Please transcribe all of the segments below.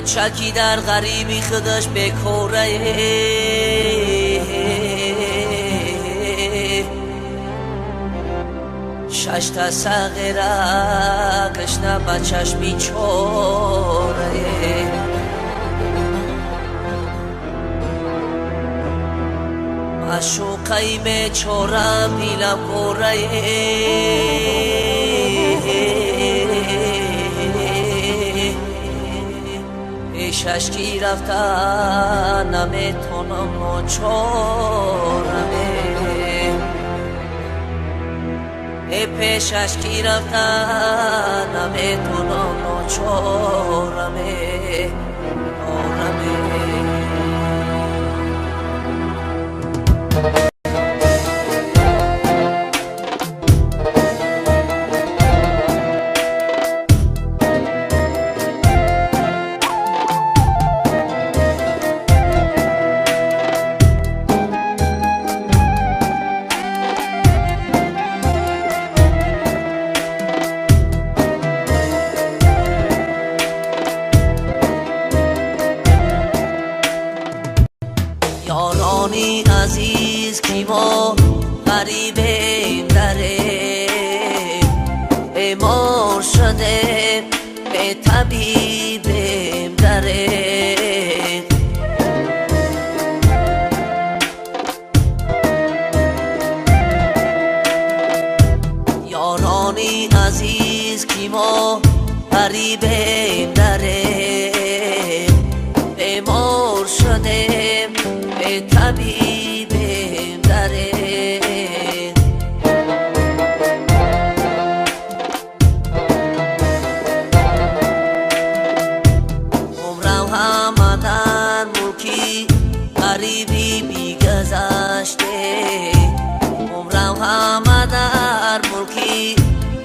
بچکی در غریبی خودش بکوره شش تا صغیره گشنه بچش بیچاره معشوقه بیچاره بیلم کوره پیشش کی رفتن نمیتونم ناچارمه پیشش کی رفتن نمیتونم ناچارمه یارانی عزیز کی ما غریبیم دره بیمار شده به طبیبیم دره یارانی عزیز کی ما غریبیم دره بیمار شده به طبیبیم دره عمرم همه در ملکی غریبی بیگذشته عمرم همه در ملکی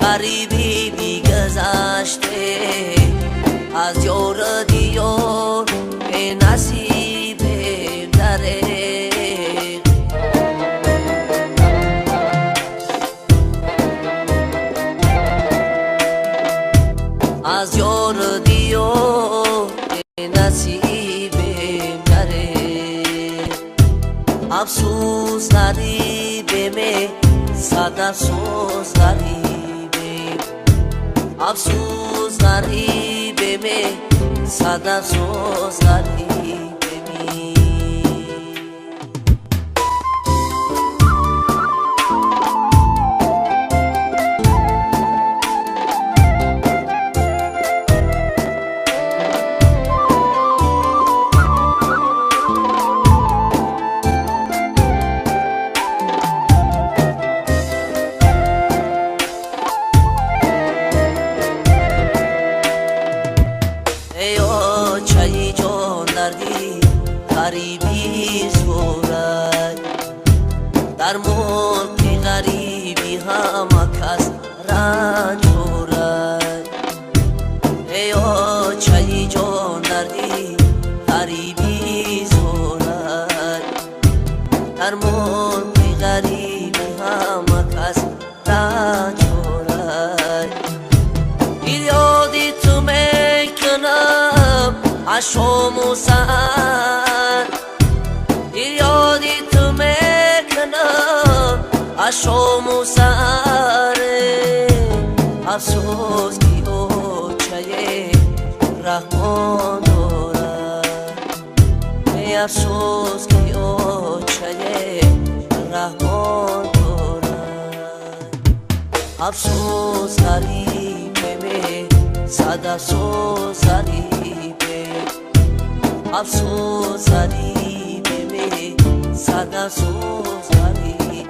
غریبی بیگذشته از یار دیار به نصیب از یار دیار نصیبیم داره افسوس غریبیم صد افسوس غریبیم افسوس غریبیم صد افسوس غریبیم چای جان دردی غریبی زورد در ملک غریبی همه کس رنج دارد ایا چای جان دردی غریبی زورد در ملک غریبی همه کس رنج دارد یادی تو میکنم عشام و سهر یادی تو میکنم عشام و سهر افسوس کی اوچه رحمان دارد افسوس کی اوچه رحمان دارد افسوس غریبه صد افسوس غریبه افسوس غریبه صد افسوس غریبه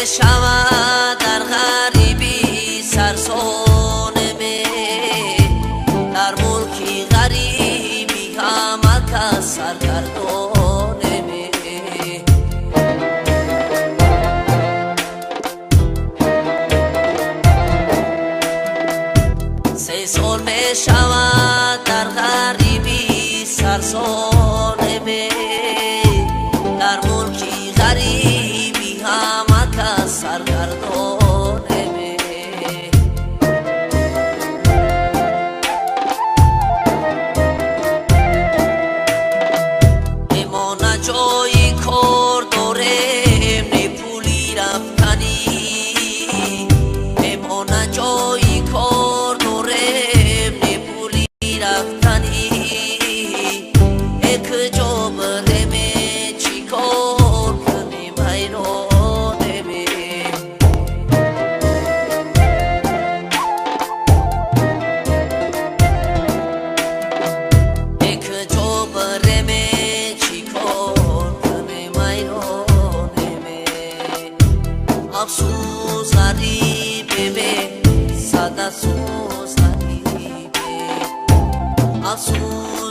شود در غریبی سرسانمه در ملکی غریبی همه کس سرگردانمه سه سال می شود در غریبی سرسانمه در ملکی غریبی همه کس سرگردانمه امانه جایی کار داریم نه پولی رفتنی امانه جایی کار داریم نه پولی رفتنی یک جا بریم چی کار کنیم حیرانمه یک جا بریم چی کار کنیم حیرانمه افسوس غریبه به صد افسوس غریبه افسوس